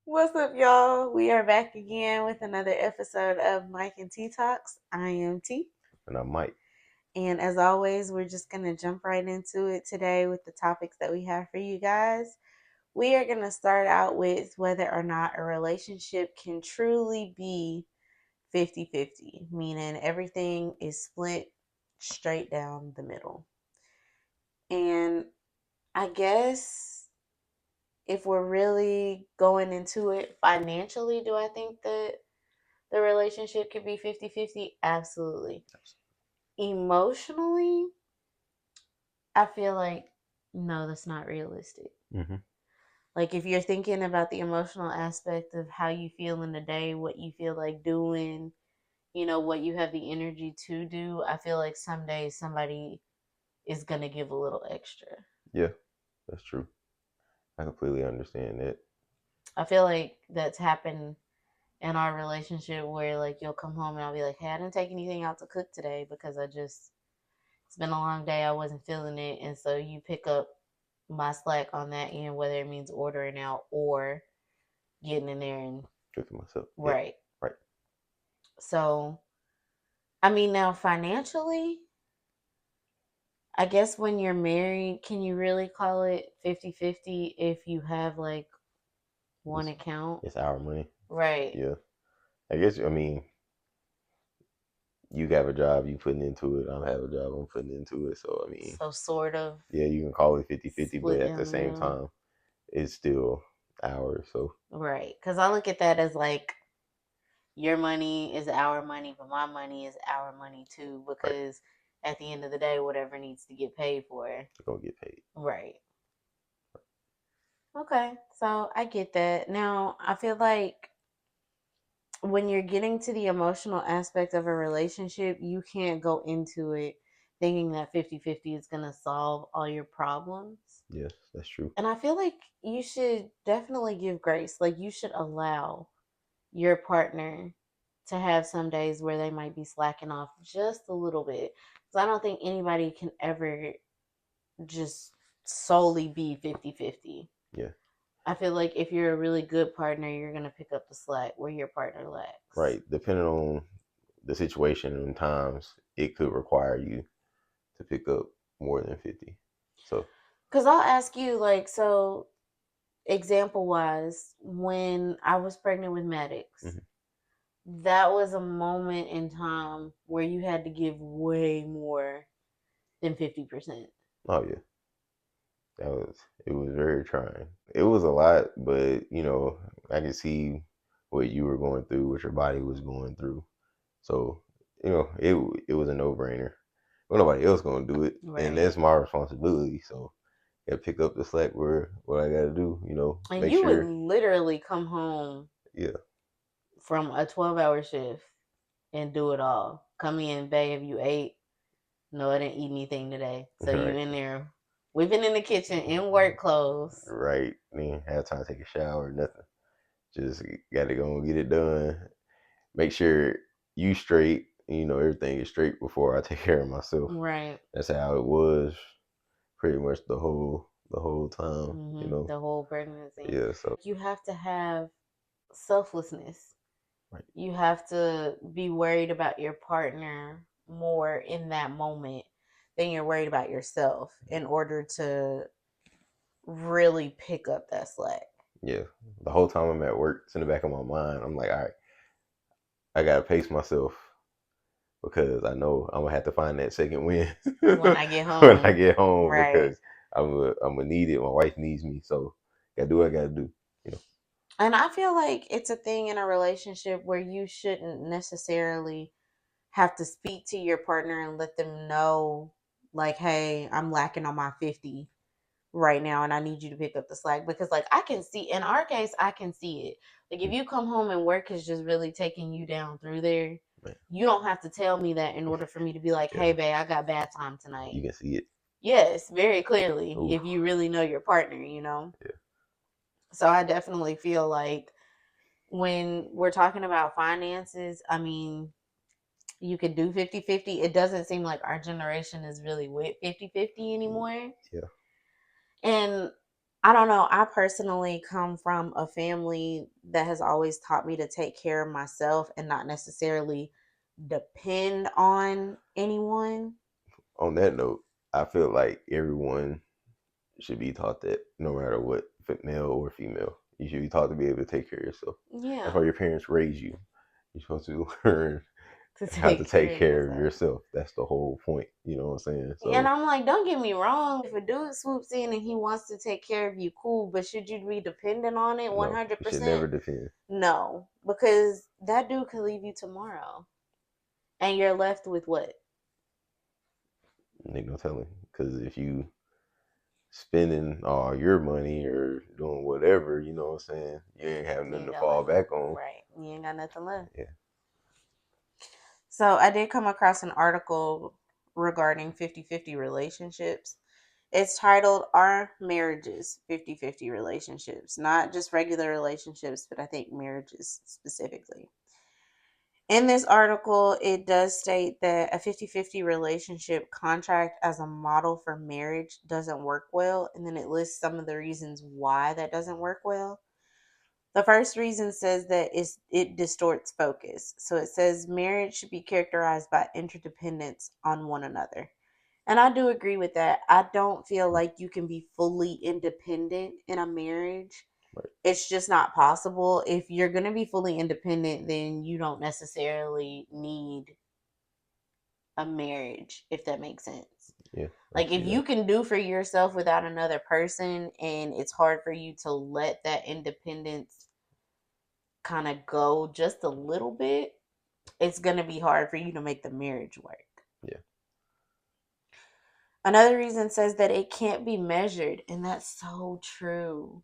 What's up, y'all? We are back again with another episode of Mike and T Talks. I am T. And I might. And as always, we're just going to jump right into it today with the topics that we have for you guys. We are going to start out with whether or not a relationship can truly be 50-50, meaning everything is split straight down the middle. And I guess if we're really going into it financially, do I think that the relationship could be 50-50? Absolutely. Emotionally, I feel like no, that's not realistic. Mm-hmm. Like if you're thinking about the emotional aspect of how you feel in the day, what you feel like doing, what you have the energy to do, I feel like some days somebody is going to give a little extra. Yeah, that's true. I completely understand that. I feel like that's happened in our relationship where like you'll come home and I'll be like, hey, I didn't take anything out to cook today because it's been a long day, I wasn't feeling it, and so you pick up my slack on that end, whether it means ordering out or getting in there and Good for myself. right. Yeah, right. So I mean, now financially, I guess when you're married, can you really call it 50-50 if you have like one account? It's our money. Right. Yeah. I guess, you have a job, you putting into it. I have a job, I'm putting into it. So, So sort of yeah, you can call it 50-50, but split at the down the same middle. time, it's still ours. So, Right. Because I look at that as like your money is our money, but my money is our money too. right, Because at the end of the day, whatever needs to get paid for. it's going to get paid. Right. Okay. So I get that. Now, I feel like when you're getting to the emotional aspect of a relationship, you can't go into it thinking that 50-50 is going to solve all your problems. Yes, that's true. And I feel like you should definitely give grace. Like, you should allow your partner to have some days where they might be slacking off just a little bit. So I don't think anybody can ever just solely be 50-50. Yeah, I feel like if you're a really good partner, you're going to pick up the slack where your partner lacks. right. Depending on the situation and times, it could require you to pick up more than 50. So, Because I'll ask you, like, so example wise, when I was pregnant with Maddox, mm-hmm. that was a moment in time where you had to give way more than 50%. Oh, yeah. It was very trying. It was a lot, but I could see what you were going through, what your body was going through. So, it was a no brainer. Well, nobody else gonna do it. And Right. that's my responsibility. So gotta pick up the slack where what I gotta do, And make you would sure. literally come home Yeah. from a 12-hour shift and do it all. Come in, babe, you ate. No, I didn't eat anything today. So you Right. in there whipping in the kitchen in work clothes. Right. Then have time to take a shower, nothing. Just gotta go and get it done. Make sure you straight, everything is straight before I take care of myself. Right. That's how it was pretty much the whole time, The whole pregnancy. Yeah, so You have to have selflessness. right. You have to be worried about your partner more in that moment than you're worried about yourself in order to really pick up that slack. Yeah. The whole time I'm at work, it's in the back of my mind. I'm like, all right, I gotta pace myself because I know I'm gonna have to find that second win When I get when I home. get home Right. because I'm gonna need it. My wife needs me, so gotta do what I gotta do. You know. And I feel like it's a thing in a relationship where you shouldn't necessarily have to speak to your partner and let them know, like, hey, I'm lacking on my 50 right now and I need you to pick up the slack. Because, like, I can see, in our case, I can see it. Like, if you come home and work is just really taking you down through there, Man, you don't have to tell me that in order for me to be like, yeah, hey, babe, I got bad time tonight. you can see it. Yes, very clearly, Ooh, if you really know your partner. yeah, So I definitely feel like when we're talking about finances, I mean, you could do 50-50. It doesn't seem like our generation is really with 50-50 anymore. yeah, And I don't know. I personally come from a family that has always taught me to take care of myself and not necessarily depend on anyone. On that note, I feel like everyone should be taught that no matter what, male or female, you should be taught to be able to take care of yourself. That's Yeah, why your parents raise you. You're supposed to learn to how to take take care of care of yourself. yourself. That's the whole point. You know what I'm saying? And So I'm like, don't get me wrong. If a dude swoops in and he wants to take care of you, cool. But should you be dependent on it no, you should never 100%? defend. No, because that dude could leave you tomorrow. And you're left with what? Ain't no telling. Because if you spending all your money or doing whatever, you know what I'm saying, you ain't have You nothing ain't to got fall like, back on. right. You ain't got nothing left. Yeah. So I did come across an article regarding 50-50 relationships. It's titled Are Marriages 50-50 Relationships? Not just regular relationships, but I think marriages specifically. In this article, it does state that a 50-50 relationship contract as a model for marriage doesn't work well. And then it lists some of the reasons why that doesn't work well. The first reason says that it distorts focus. So it says marriage should be characterized by interdependence on one another. And I do agree with that. I don't feel like you can be fully independent in a marriage. Right. It's just not possible. If you're going to be fully independent, then you don't necessarily need a marriage, if that makes sense. Yeah. I Like see if you that. can do for yourself without another person and it's hard for you to let that independence kind of go just a little bit, it's going to be hard for you to make the marriage work. Yeah. Another reason says that it can't be measured, and that's so true.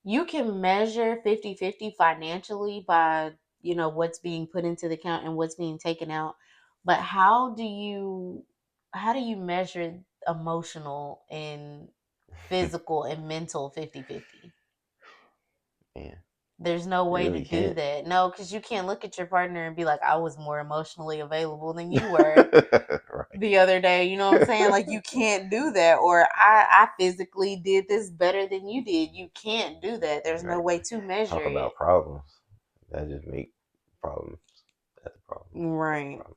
You can measure 50-50 financially by, what's being put into the account and what's being taken out. But how do you measure emotional and physical and mental 50-50? Man, There's no you way to really do can't. that. No, because you can't look at your partner and be like, I was more emotionally available than you were Right. the other day. You know what I'm saying? Like you can't do that. Or I physically did this better than you did. You can't do that. There's no Right. way to Talk measure it. about problems. That just make problems. That's a problem. That's a Right. problem.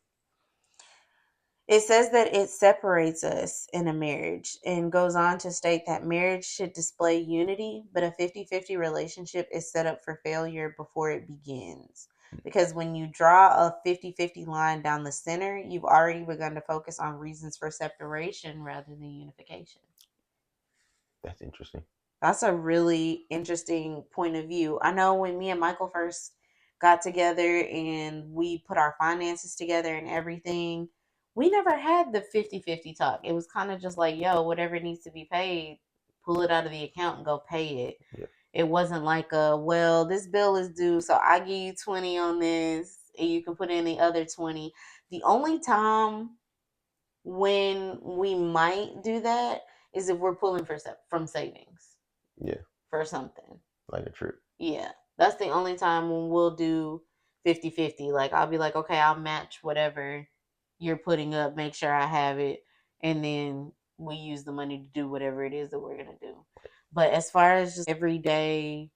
It says that it separates us in a marriage and goes on to state that marriage should display unity, but a 50-50 relationship is set up for failure before it begins. Because when you draw a 50-50 line down the center, you've already begun to focus on reasons for separation rather than unification. That's interesting. That's a really interesting point of view. I know when me and Michael first got together and we put our finances together and everything, we never had the 50-50 talk. It was kind of just like, yo, whatever needs to be paid, pull it out of the account and go pay it. Yeah. It wasn't like well, this bill is due, so I give you 20 on this and you can put in the other 20. The only time when we might do that is if we're pulling from savings Yeah. for something. Like a trip. Yeah. That's the only time when we'll do 50-50. Like I'll be like, okay, I'll match whatever you're putting up, make sure I have it, and then we use the money to do whatever it is that we're gonna do. But as far as just every day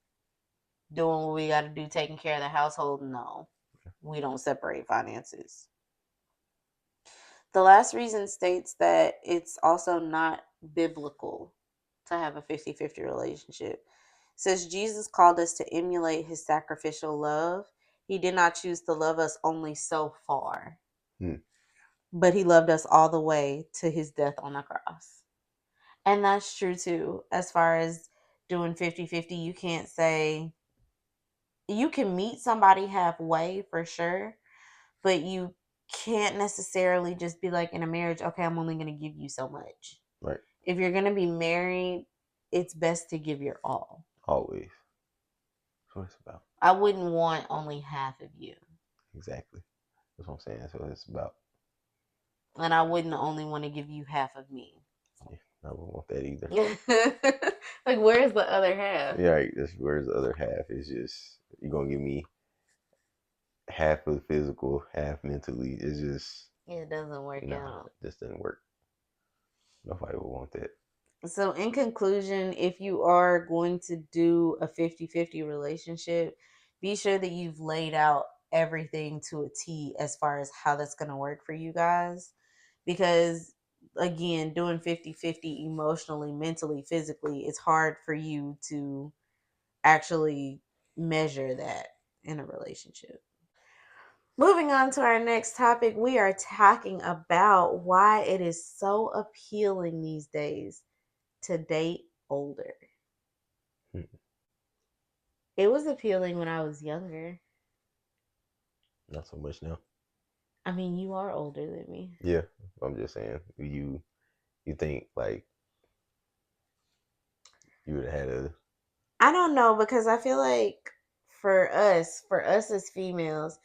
doing what we gotta do, taking care of the household, no. We don't separate finances. The last reason states that it's also not biblical to have a 50-50 relationship. It says Jesus called us to emulate his sacrificial love. He did not choose to love us only so far, Hmm. but he loved us all the way to his death on the cross. And that's true too. As far as doing 50-50, you can't say you can meet somebody halfway for sure, but you can't necessarily just be like in a marriage, okay, I'm only going to give you so much. Right. If you're going to be married, it's best to give your all. Always. That's what it's about. I wouldn't want only half of you. Exactly. That's what I'm saying. That's what it's about. And I wouldn't only want to give you half of me. Yeah. I don't want that either. Like, where's the other half? Yeah, right. That's where's the other half. It's just you're gonna give me half of physical, half mentally. It's just It doesn't work out. it just didn't work. Nobody would want that. So, in conclusion, if you are going to do a 50-50 relationship, be sure that you've laid out everything to a T as far as how that's going to work for you guys. Because, again, doing 50-50 emotionally, mentally, physically, it's hard for you to actually measure that in a relationship. Moving on to our next topic, we are talking about why it is so appealing these days to date older. Hmm. It was appealing when I was younger. Not so much now. I mean, you are older than me. Yeah, I'm just saying. You think like you would have had a I don't know because I feel like for us as females,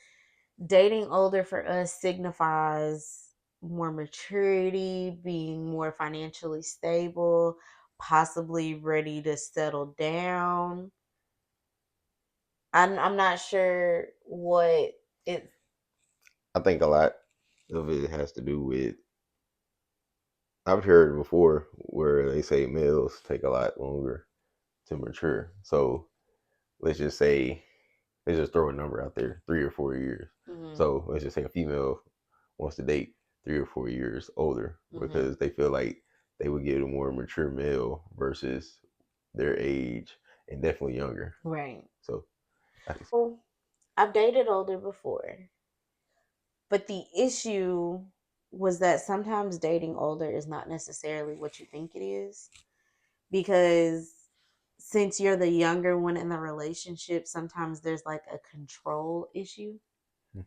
dating older for us signifies more maturity, being more financially stable, possibly ready to settle down. I'm not sure what it. I think a lot of it has to do with I've heard before where they say males take a lot longer to mature. So let's just say let's just throw a number out there, 3 or 4 years. Mhm, So let's just say a female wants to date 3 or 4 years older mhm. because they feel like they would get a more mature male versus their age and definitely younger. Right. So I can Well, I've dated older before, but the issue was that sometimes dating older is not necessarily what you think it is because since you're the younger one in the relationship, sometimes there's like a control issue see.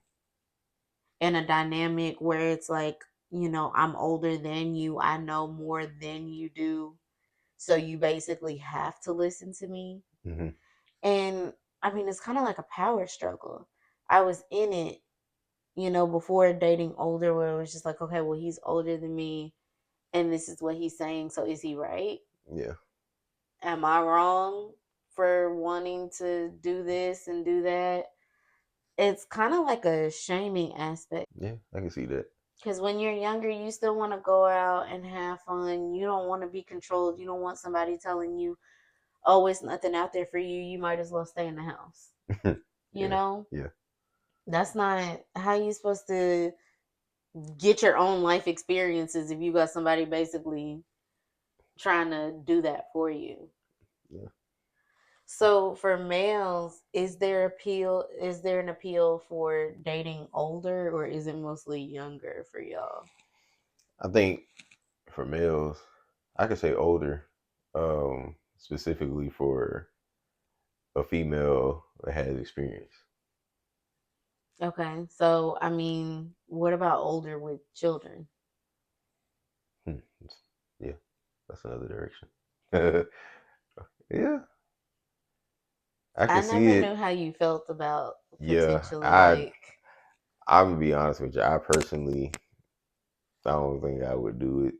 and a dynamic where it's like, I'm older than you, I know more than you do. So you basically have to listen to me. Mm-hmm. And I mean, it's kind of like a power struggle. I was in it, before dating older, where it was just like, okay, well, he's older than me, and this is what he's saying. So is he right? Yeah, Am I wrong for wanting to do this and do that? It's kind of like a shaming aspect. yeah, I can see that. Because when you're younger, you still want to go out and have fun. You don't want to be controlled. You don't want somebody telling you, oh, it's nothing out there for you. You might as well stay in the house. You Yeah, know? yeah, That's not how you supposed to get your own life experiences if you got somebody basically trying to do that for you. yeah. So for males, is there an appeal for dating older or is it mostly younger for y'all? I think for males, I could say older, specifically for a female that has experience. Okay. So I mean, what about older with children? Hmm. Yeah, that's another direction. Yeah, I I can see never it. knew how you felt about Yeah, potentially like I'm gonna be honest with you. I don't think I would do it.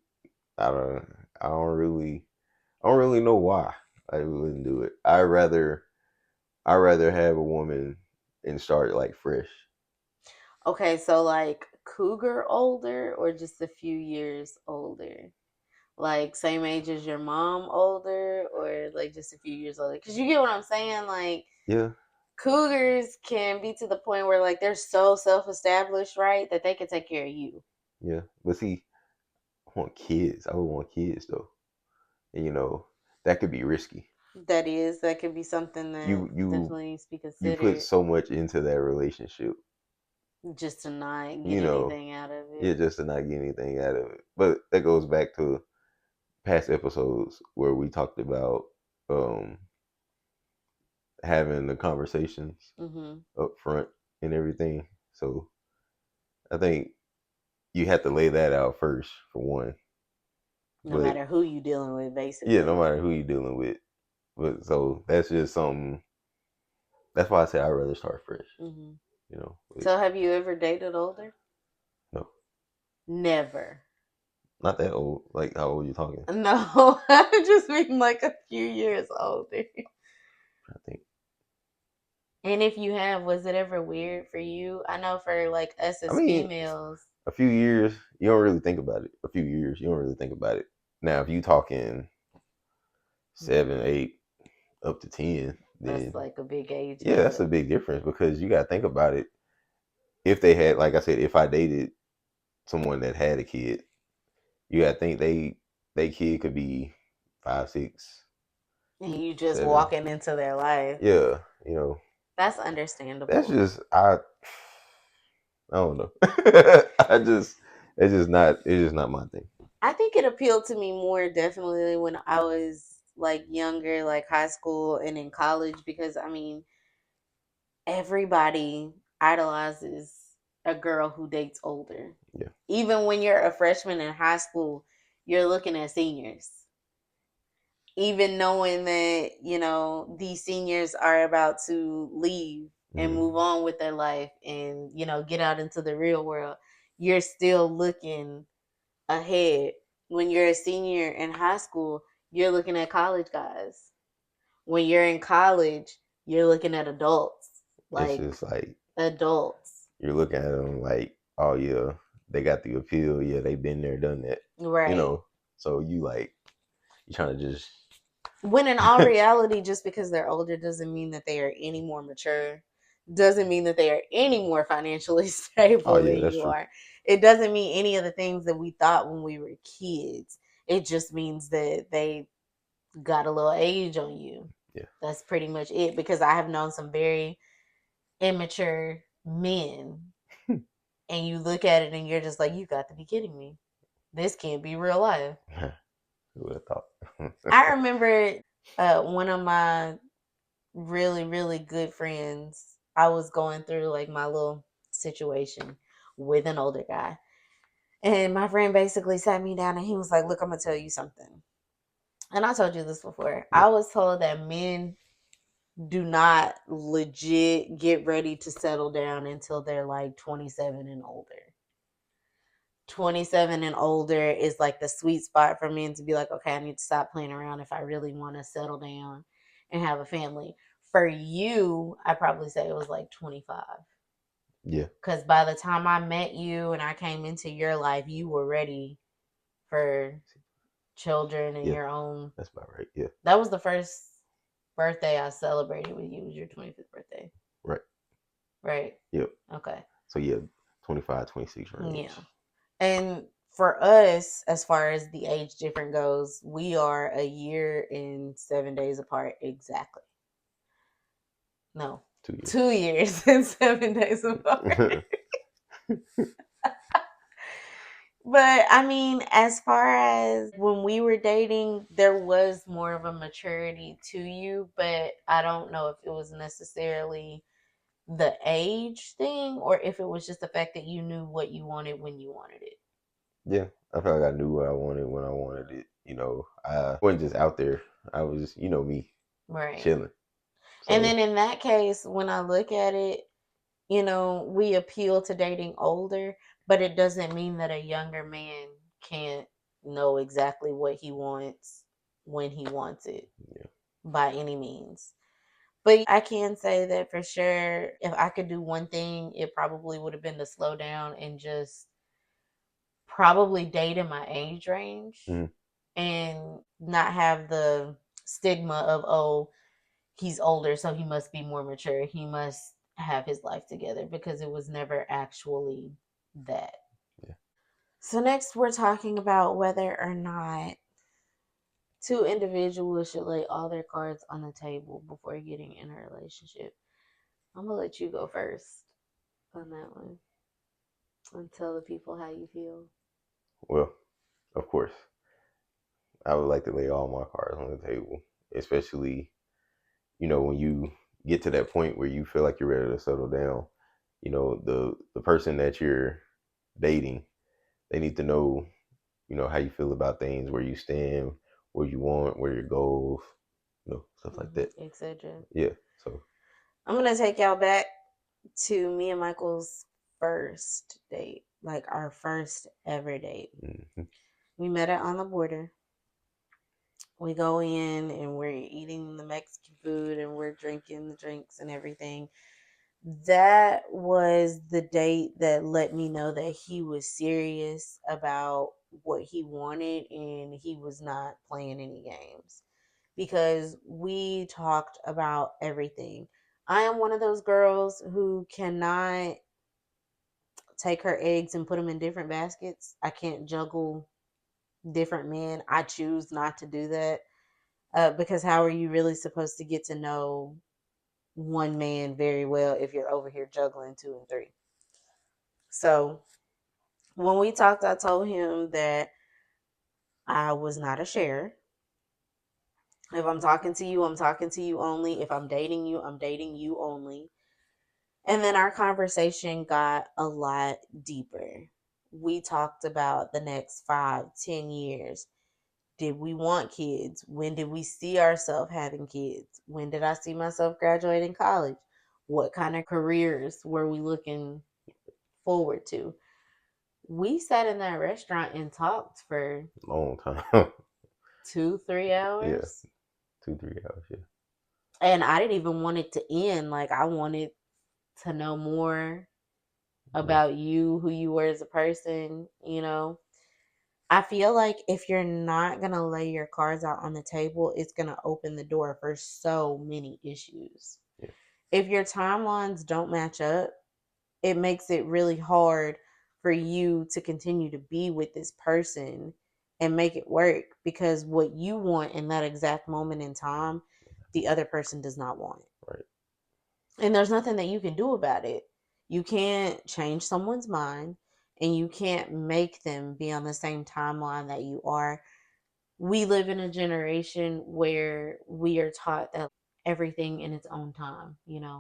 I don't. I don't really. I don't really know why I wouldn't do it. I rather have a woman and start like fresh. okay, so like cougar older or just a few years older? Like same age as your mom older or like just a few years older? Because you get what I'm saying? Like Yeah, cougars can be to the point where like they're so self-established, right, that they can take care of you. yeah. But see, I want kids. I would want kids though. And that could be risky. That could be something that You you definitely needs to be you put considered so much into that relationship. just to not get You know, anything out of yeah, it. just to not get anything out of it. But that goes back to past episodes where we talked about um having the conversations Hmm. up front and everything. So I think you have to lay that out first for one. No But matter who you dealing with, yeah, no basically. matter who you're dealing with. But so that's just something. That's why I say I'd rather start fresh. Hmm. With, So have you ever dated older? no, Never. not that old. Like how old you talking? No, I just mean like a few years older. I think. And if you have, was it ever weird for you? I know for like us I as mean, females. a few years, you don't really think about it. A few years, you don't really think about it. Now, if you talking 7, 8, up to 10, That's then like a big age yeah, that's gap. a big difference because you got to think about it. If they had, like I said, if I dated someone that had a kid, you got to think they kid could be 5, 6, And you just 7. walking into their life. Yeah, you know, That's that's understandable. just I don't know. I just it's just not my thing. I think it appealed to me more definitely when I was like younger, like high school and in college, because I mean, everybody idolizes a girl who dates older. Yeah. Even when you're a freshman in high school, you're looking at seniors. Even knowing that, these seniors are about to leave and Mm. move on with their life and, get out into the real world, you're still looking ahead. When you're a senior in high school, you're looking at college guys. When you're in college, you're looking at adults, It's like just like adults. you're looking at them like, oh yeah, they got the appeal. Yeah, they've been there, done that. You Right. know, so you trying to just When in all reality, just because they're older doesn't mean that they are any more mature, doesn't mean that they are any more financially oh stable yeah, than that's you true. are. It doesn't mean any of the things that we thought when we were kids. It just means that they got a little age on you. Yeah. That's pretty much it, because I have known some very immature men, and you look at it and you're just like, you got to be kidding me. This can't be real life. Who would have thought? I remember one of my really, really good friends. I was going through like my little situation with an older guy. And my friend basically sat me down and he was like, look, I'm going to tell you something. And I told you this before. Yeah. I was told that men do not legit get ready to settle down until they're like 27 and older. 27 and older is like the sweet spot for men to be like, okay, I need to stop playing around if I really want to settle down and have a family. For you, I probably say it was like 25. Yeah. Because by the time I met you and I came into your life, you were ready for children and Yeah. your own. That's about right. Yeah. That was the first birthday I celebrated with you, was your 25th birthday. Right. Right? Yep. Okay. So yeah, 25, 26 range. Yeah. And for us, as far as the age difference goes, we are a year and 7 days apart exactly. No, 2 years. 2 years and 7 days apart. But I mean, as far as when we were dating, there was more of a maturity to you, but I don't know if it was necessarily the age thing or if it was just the fact that you knew what you wanted when you wanted it. Yeah, I felt like I knew what I wanted when I wanted it. I wasn't just out there. I was, me, Right. chilling. And So then in that case, when I look at it, we appeal to dating older, but it doesn't mean that a younger man can't know exactly what he wants when he wants it yeah, by any means. But I can say that for sure, if I could do one thing, it probably would have been to slow down and just probably date in my age range hmm and not have the stigma of, oh, he's older, so he must be more mature. He must have his life together, because it was never actually that. yeah. So, next, we're talking about whether or not two individuals should lay all their cards on the table before getting in a relationship. I'm going to let you go first on that one and tell the people how you feel. Well, of course, I would like to lay all my cards on the table, especially when you get to that point where you feel like you're ready to settle down. The person that you're dating, they need to know, how you feel about things, where you stand, what you want, where your goals, stuff like that. Etc. Yeah. So. I'm going to take y'all back to me and Michael's first date, like our first ever date. Mm-hmm. We met it on the border. We go in and we're eating the Mexican food and we're drinking the drinks and everything. That was the date that let me know that he was serious about what he wanted and he was not playing any games. because we talked about everything. I am one of those girls who cannot take her eggs and put them in different baskets. I can't juggle different men. I choose not to do that, because how are you really supposed to get to know one man very well if you're over here juggling two and three? So when we talked, I told him that I was not a sharer. If I'm talking to you, I'm talking to you only. If I'm dating you, I'm dating you only. And then our conversation got a lot deeper. We talked about the next 5, 10 years. Did we want kids? When did we see ourselves having kids? When did I see myself graduating college? What kind of careers were we looking forward to? We sat in that restaurant and talked for Long time. 2, 3 Yeah, hours. 2, 3 hours. Yeah. And I didn't even want it to end. Like, I wanted to know more Yeah. about you, who you were as a person, I feel like if you're not going to lay your cards out on the table, it's going to open the door for so many issues. Yeah. If your timelines don't match up, it makes it really hard for you to continue to be with this person and make it work, because what you want in that exact moment in time, the other person does not want. Right. And there's nothing that you can do about it. You can't change someone's mind, and you can't make them be on the same timeline that you are. We live in a generation where we are taught that everything in its own time. Yeah.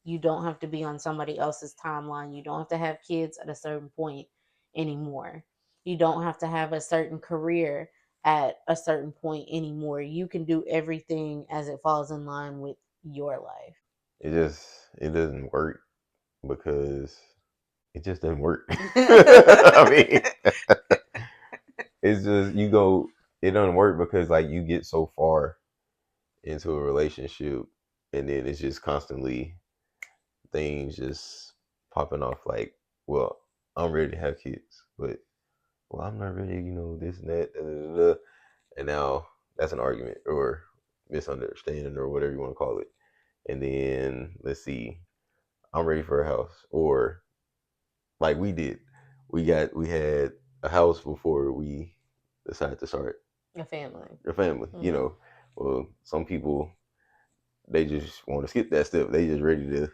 You don't have to be on somebody else's timeline. You don't have to have kids at a certain point anymore. You don't have to have a certain career at a certain point anymore. You can do everything as it falls in line with your life. It doesn't work because it just doesn't work. I mean, it's just you go. It doesn't work because like you get so far into a relationship, and then it's just constantly things just popping off. Like, well, I'm ready to have kids, but well, I'm not ready. This and that, da, da, da, da. And now that's an argument or misunderstanding or whatever you want to call it. And then let's see, I'm ready for a house, or like we did, we had a house before we decided to start A family. a family. Mm-hmm. Well, some people they just want to skip that step. They just ready to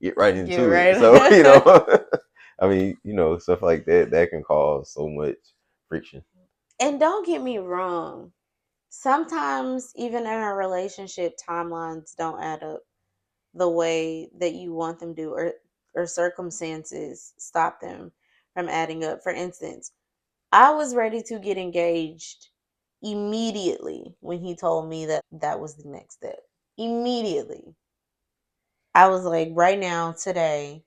get right Get into it. So right. I mean, stuff like that can cause so much friction. And don't get me wrong. Sometimes, even in a relationship, timelines don't add up the way that you want them to, or circumstances stop them from adding up. For instance, I was ready to get engaged immediately when he told me that that was the next step. Immediately. I was like, right now, today,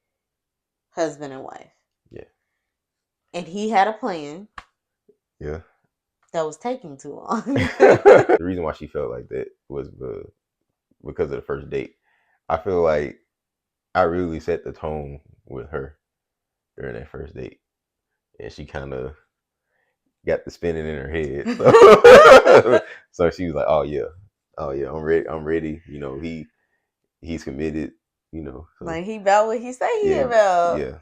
husband and wife. Yeah, And he had a plan yeah. that was taking too long. The reason why she felt like that was because of the first date. I feel like I really set the tone with her during that first date, and she kind of got the spinning in her head. So, so she was like, oh yeah, I'm ready. I'm ready. He's committed. So Like, he about what he say he yeah, about. yeah.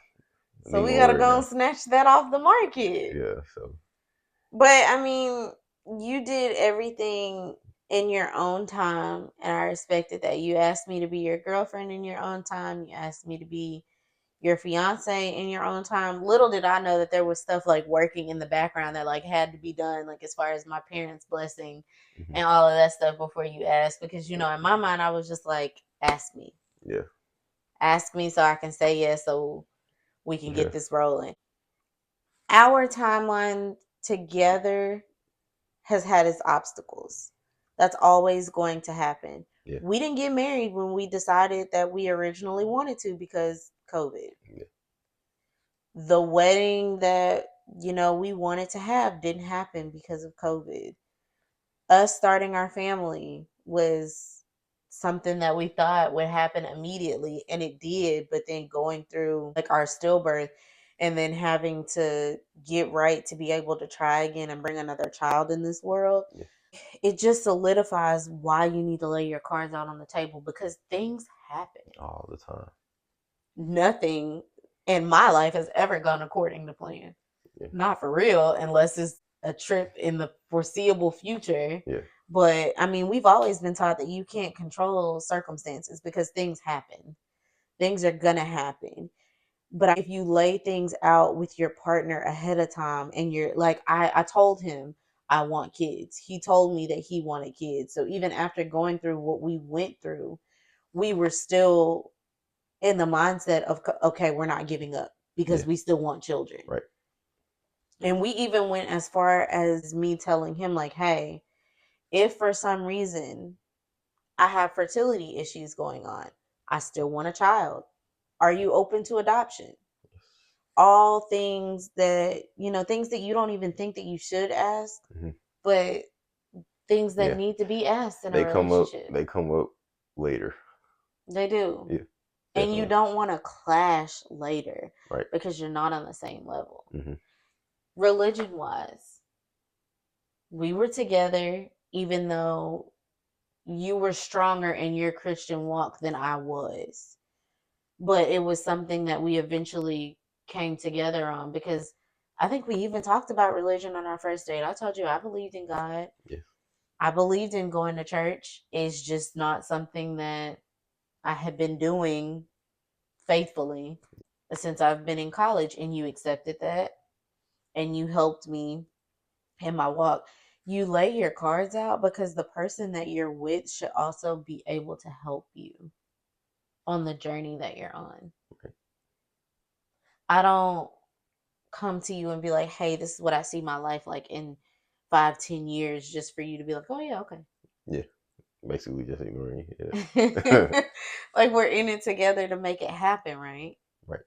I So need we my gotta word go and now. snatch that off the market. Yeah. So But I mean, you did everything in your own time, and I respected that. You asked me to be your girlfriend in your own time. You asked me to be your fiance in your own time. Little did I know that there was stuff like working in the background that like had to be done, like as far as my parents' blessing mhm. and all of that stuff before you asked. Because Yeah, in my mind, I was just like, yeah, ask me so I can say yes, so we can yeah, get this rolling. Our timeline together has had its obstacles. That's always going to happen. yeah, We didn't get married when we decided that we originally wanted to because COVID. yeah, The wedding that, we wanted to have didn't happen because of COVID. Us starting our family was something that we thought would happen immediately, and it did, but then going through like our stillbirth and then having to get right to be able to try again and bring another child in this world, yeah. it just solidifies why you need to lay your cards out on the table, because things happen. All the time. Nothing in my life has ever gone according to plan. Yeah. Not for real, unless it's a trip in the foreseeable future. Yeah. But I mean, we've always been taught that you can't control circumstances because things happen. Things are gonna happen. But if you lay things out with your partner ahead of time, and you're like, I told him I want kids. He told me that he wanted kids. So even after going through what we went through, we were still in the mindset of, okay, we're not giving up because Yeah. we still want children. Right. And we even went as far as me telling him, like, hey, if for some reason I have fertility issues going on, I still want a child. Are you open to adoption? All things that, things that you don't even think that you should ask, Mm-hmm. but things that Yeah. need to be asked in a They come up. relationship. They come up later. They do. Yeah. And you Definitely. don't want to clash later, Right. because you're not on the same level. Mm-hmm. Religion wise, we were together even though you were stronger in your Christian walk than I was. But it was something that we eventually came together on, because I think we even talked about religion on our first date. I told you I believed in God. Yeah. I believed in going to church. It's just not something that I had been doing faithfully since I've been in college, and you accepted that and you helped me in my walk. You lay your cards out because the person that you're with should also be able to help you on the journey that you're on. Okay. I don't come to you and be like, hey, this is what I see my life like in 5-10 years, just for you to be like, oh yeah, okay. Yeah. Basically just ignoring you. Yeah. Like, we're in it together to make it happen, right? Right.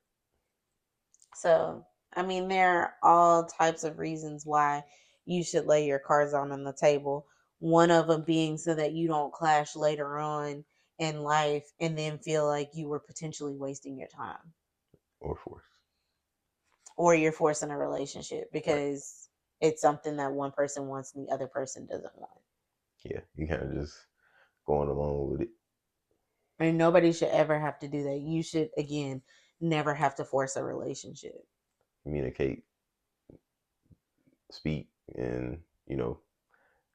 So, I mean, there are all types of reasons why you should lay your cards out on the table. One of them being so that you don't clash later on in life and then feel like you were potentially wasting your time, Or force. or you're forcing a relationship Right. because it's something that one person wants and the other person doesn't want. Yeah. You kind of just going along with it. And nobody should ever have to do that. You should, again, never have to force a relationship. Communicate, speak, and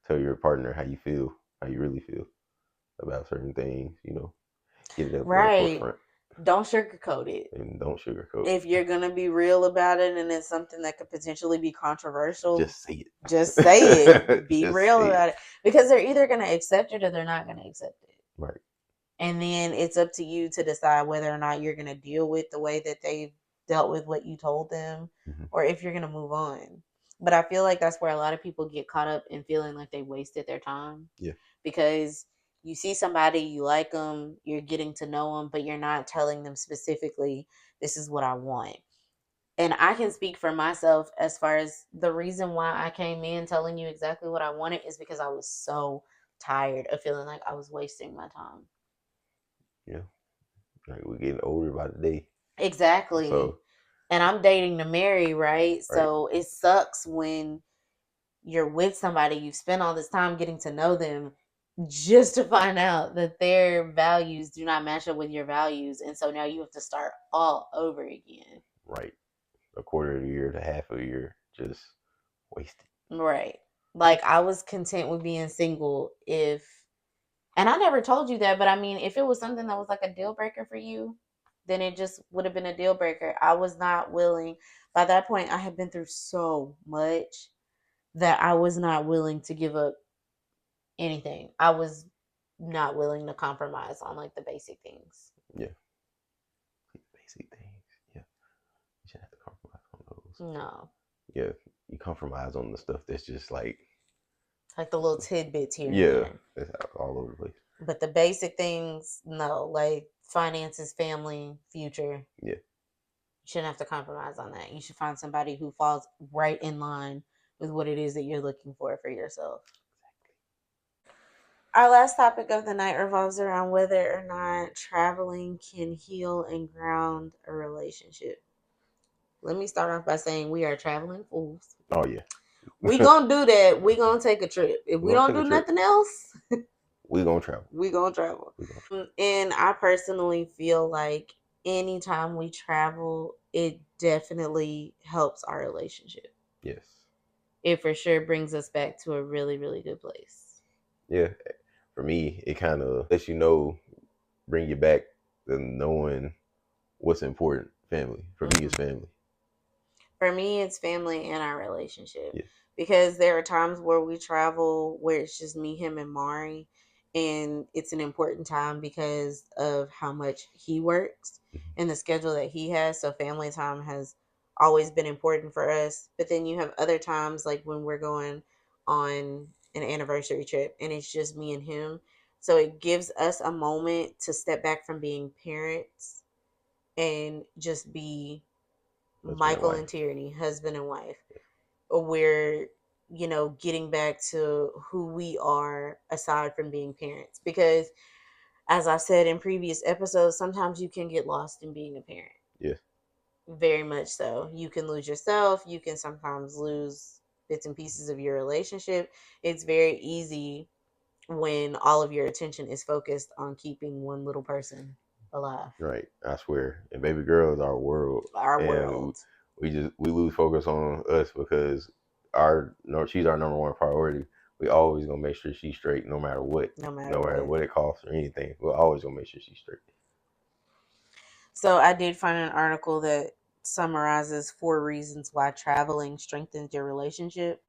tell your partner how you feel, how you really feel about certain things. Get it up in the Right. forefront. Don't sugarcoat it. And don't sugarcoat. If you're gonna be real about it and it's something that could potentially be controversial, just say it. Just say it. Be Just real say about it. Because they're either gonna accept it or they're not gonna accept it. Right. And then it's up to you to decide whether or not you're gonna deal with the way that they've dealt with what you told them, Mm-hmm. or if you're gonna move on. But I feel like that's where a lot of people get caught up in feeling like they wasted their time. Yeah. Because you see somebody, you like them, you're getting to know them, but you're not telling them specifically, this is what I want. And I can speak for myself as far as the reason why I came in telling you exactly what I wanted is because I was so tired of feeling like I was wasting my time. Yeah. Like, we're getting older by the day. Exactly. So, and I'm dating to marry, right? So it sucks when you're with somebody, you've spent all this time getting to know them, just to find out that their values do not match up with your values. And so now you have to start all over again. Right. A quarter of a year to half a year just wasted. Right. Like, I was content with being single and I never told you that, but I mean, if it was something that was like a deal breaker for you, then it just would have been a deal breaker. I was not willing. By that point, I had been through so much that I was not willing to give up anything. I was not willing to compromise on like the basic things. Yeah. Basic things. Yeah. You shouldn't have to compromise on those. No. Yeah. You compromise on the stuff that's just like the little tidbits here. Yeah. It's all over the place. But the basic things, no. Like finances, family, future. Yeah. You shouldn't have to compromise on that. You should find somebody who falls right in line with what it is that you're looking for yourself. Our last topic of the night revolves around whether or not traveling can heal and ground a relationship. Let me start off by saying we are traveling fools. Oh, yeah. We gonna do that. We gonna take a trip. If We're we gonna don't take a do trip. nothing else, We gonna travel. we gonna travel. We gonna travel. And I personally feel like anytime we travel, it definitely helps our relationship. Yes. It for sure brings us back to a really, really good place. Yeah. For me, it kind of lets you know, bring you back to knowing what's important. Family. For me, it's family. For me, it's family and our relationship. Yeah. Because there are times where we travel where it's just me, him, and Mari. And it's an important time because of how much he works Mhm. and the schedule that he has. So, family time has always been important for us. But then you have other times, like when we're going on an anniversary trip and it's just me and him. So, it gives us a moment to step back from being parents and just be Husband and Michael wife. and Tierney, husband and wife. We're, getting back to who we are aside from being parents. Because, as I said in previous episodes, sometimes you can get lost in being a parent. Yeah. Very much so. You can lose yourself. You can sometimes lose bits and pieces of your relationship. It's very easy when all of your attention is focused on keeping one little person alive. Right. I swear. And baby girl is our world. Our And world, we lose focus on us because our no she's our number one priority. We always gonna make sure she's straight no matter what. no matter No matter what. what it costs or anything. We're always gonna make sure she's straight. So I did find an article that summarizes 4 reasons why traveling strengthens your relationship.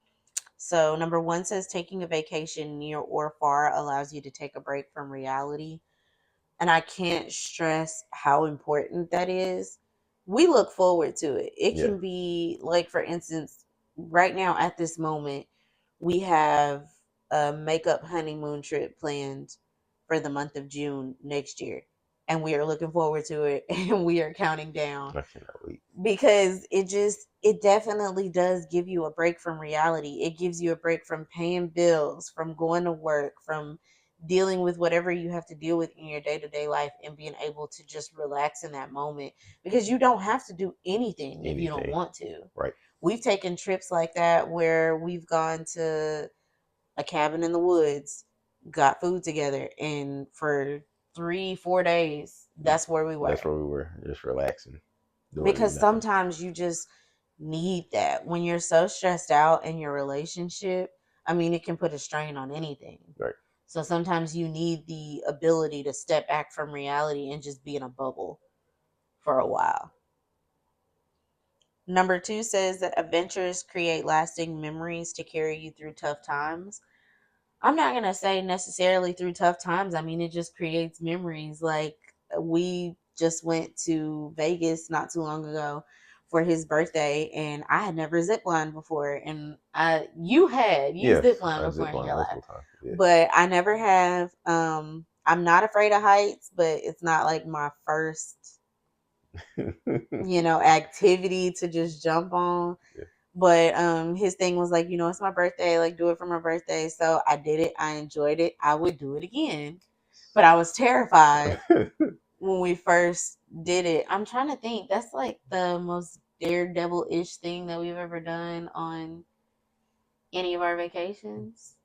So number one says taking a vacation near or far allows you to take a break from reality. And I can't stress how important that is. We look forward to it. It Yeah. can be like, for instance, right now at this moment, we have a makeup honeymoon trip planned for the month of June next year. And we are looking forward to it and we are counting down I cannot wait. because it definitely does give you a break from reality. It gives you a break from paying bills, from going to work, from dealing with whatever you have to deal with in your day-to-day life, and being able to just relax in that moment because you don't have to do anything if you don't Anything. want to. Right. We've taken trips like that where we've gone to a cabin in the woods, got food together, and for 3-4 days that's where we were. That's where we were, just relaxing, doing Because nothing. sometimes you just need that when you're so stressed out in your relationship. I mean, it can put a strain on anything. Right. So sometimes you need the ability to step back from reality and just be in a bubble for a while. Number two says that adventures create lasting memories to carry you through tough times. I'm not going to say necessarily through tough times. I mean, it just creates memories. Like, we just went to Vegas not too long ago for his birthday, and I had never ziplined before. And you Yes, ziplined I before zip in line your life, multiple times. Yeah. but I never have. I'm not afraid of heights, but it's not like my first, activity to just jump on. Yeah. But his thing was like, it's my birthday, like do it for my birthday. So I did it. I enjoyed it. I would do it again. But I was terrified when we first did it. I'm trying to think. That's like the most daredevil-ish thing that we've ever done on any of our vacations.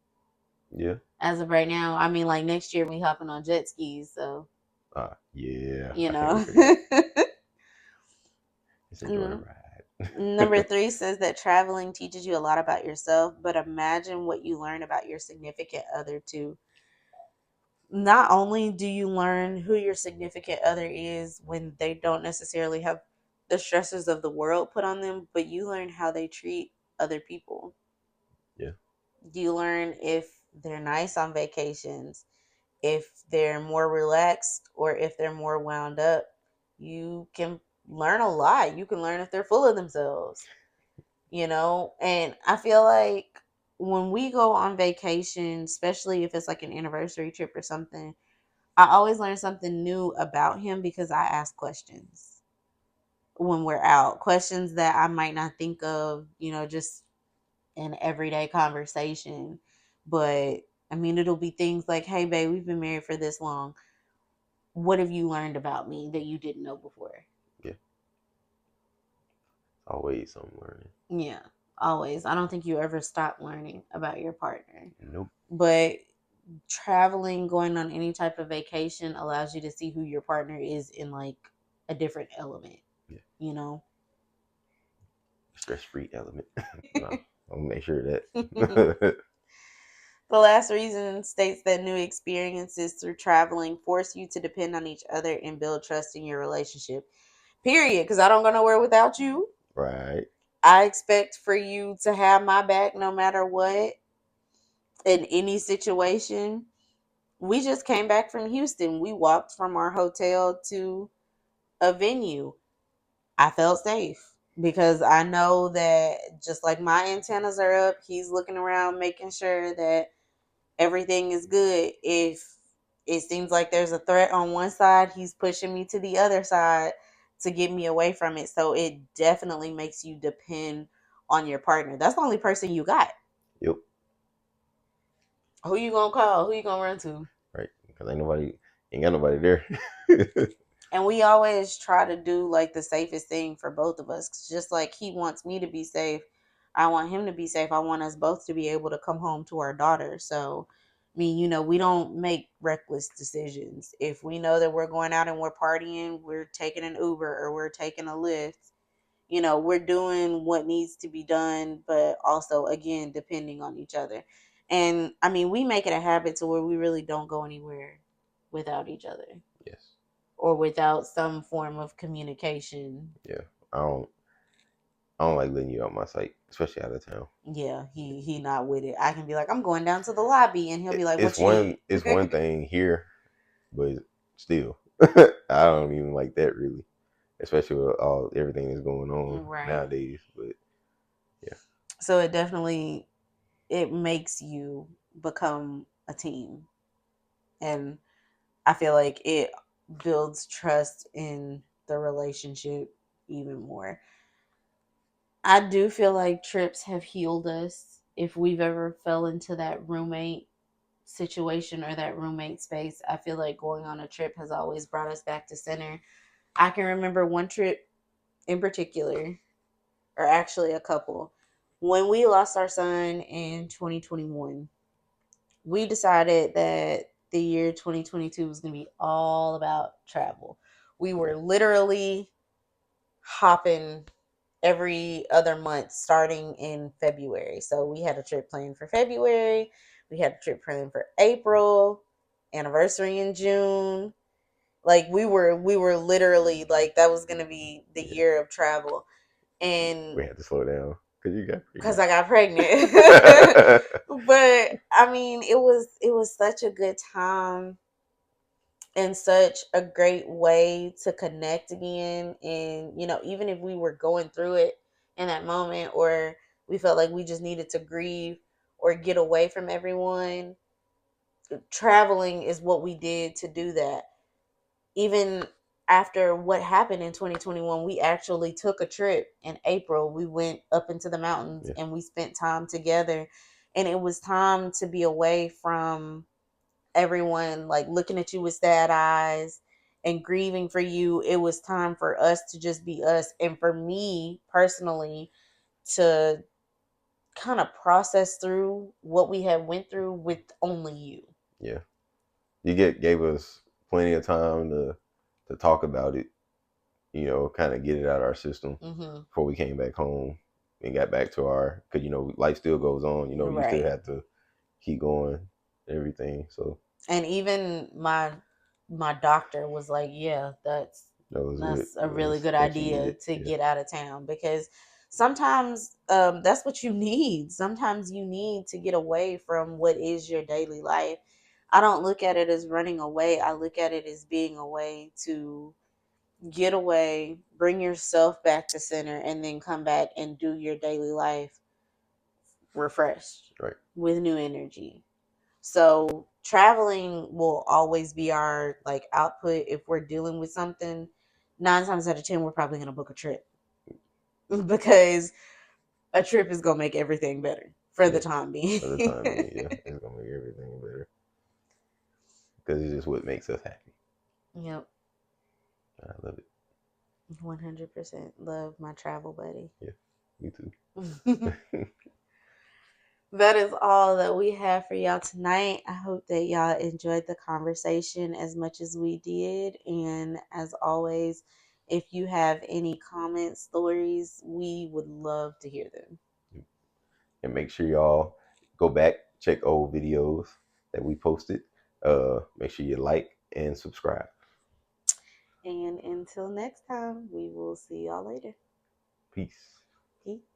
Yeah. As of right now, I mean, like next year we hopping on jet skis, so Yeah. you I can't wait know. for that. Just enjoy the Mm. ride. Number three says that traveling teaches you a lot about yourself, but imagine what you learn about your significant other too. Not only do you learn who your significant other is when they don't necessarily have the stresses of the world put on them, but you learn how they treat other people. Yeah. You learn if they're nice on vacations, if they're more relaxed, or if they're more wound up. You can learn a lot. You can learn if they're full of themselves, and I feel like when we go on vacation, especially if it's like an anniversary trip or something, I always learn something new about him because I ask questions when we're out, questions that I might not think of, just in everyday conversation. But I mean, it'll be things like, hey, babe, we've been married for this long. What have you learned about me that you didn't know before? Yeah. Always something learning. Yeah. Always. I don't think you ever stop learning about your partner. Nope. But traveling, going on any type of vacation allows you to see who your partner is in like a different element, Yeah. you know? Stress free element. No, I'll make sure that. The last reason states that new experiences through traveling force you to depend on each other and build trust in your relationship. Period. Because I don't go nowhere without you. Right. I expect for you to have my back no matter what in any situation. We just came back from Houston. We walked from our hotel to a venue. I felt safe because I know that just like my antennas are up, he's looking around making sure that everything is good. If it seems like there's a threat on one side, he's pushing me to the other side to get me away from it. So it definitely makes you depend on your partner. That's the only person you got. Yep. Who you gonna call? Who you gonna run to? Right. Because ain't got nobody there. And we always try to do like the safest thing for both of us. 'Cause just like he wants me to be safe, I want him to be safe. I want us both to be able to come home to our daughter. So, I mean, we don't make reckless decisions. If we know that we're going out and we're partying, we're taking an Uber or we're taking a Lyft. We're doing what needs to be done, but also, again, depending on each other. And I mean, we make it a habit to where we really don't go anywhere without each other Yes. or without some form of communication. Yeah. I don't. I don't like letting you out my sight, especially out of town. Yeah, he not with it. I can be like, I'm going down to the lobby, and he'll be like, It's "What you one. need?" It's one thing here, but still, I don't even like that really, especially with all everything that's going on Right. nowadays. But yeah. So it makes you become a team, and I feel like it builds trust in the relationship even more. I do feel like trips have healed us if we've ever fell into that roommate situation or that roommate space. I feel like going on a trip has always brought us back to center. I can remember one trip in particular, or actually a couple. When we lost our son in 2021, we decided that the year 2022 was going to be all about travel. We were literally hopping every other month starting in February. So we had a trip planned for February, we had a trip planned for April, anniversary in June. Like we were literally like that was going to be the Yeah. year of travel. And We had to slow down because you got cuz pregnant. I got pregnant. But I mean, it was such a good time and such a great way to connect again. And even if we were going through it in that moment, or we felt like we just needed to grieve or get away from everyone, traveling is what we did to do that. Even after what happened in 2021, we actually took a trip in April. We went up into the mountains Yeah. and we spent time together, and it was time to be away from everyone like looking at you with sad eyes and grieving for you. It was time for us to just be us, and for me personally to kind of process through what we had went through with only you. Yeah. You gave us plenty of time to talk about it. Kind of get it out of our system Hmm. before we came back home and got back to our, because life still goes on. You still Right. have to keep going and everything. So And even my doctor was like, yeah, that's that was good. that's a It really was good much idea needed. to Yeah. get out of town, because sometimes that's what you need. Sometimes you need to get away from what is your daily life. I don't look at it as running away. I look at it as being a way to get away, bring yourself back to center, and then come back and do your daily life refreshed Right. with new energy. So traveling will always be our like output. If we're dealing with something, 9 times out of 10, we're probably gonna book a trip because a trip is gonna make everything better for the Yeah. time being. For the time being, yeah, it's gonna make everything better because it's just what makes us happy. Yep, I love it. 100% love my travel buddy. Yeah. Me too. That is all that we have for y'all tonight. I hope that y'all enjoyed the conversation as much as we did. And as always, if you have any comments, stories, we would love to hear them. And make sure y'all go back, check old videos that we posted. Make sure you like and subscribe. And until next time, we will see y'all later. Peace. Peace.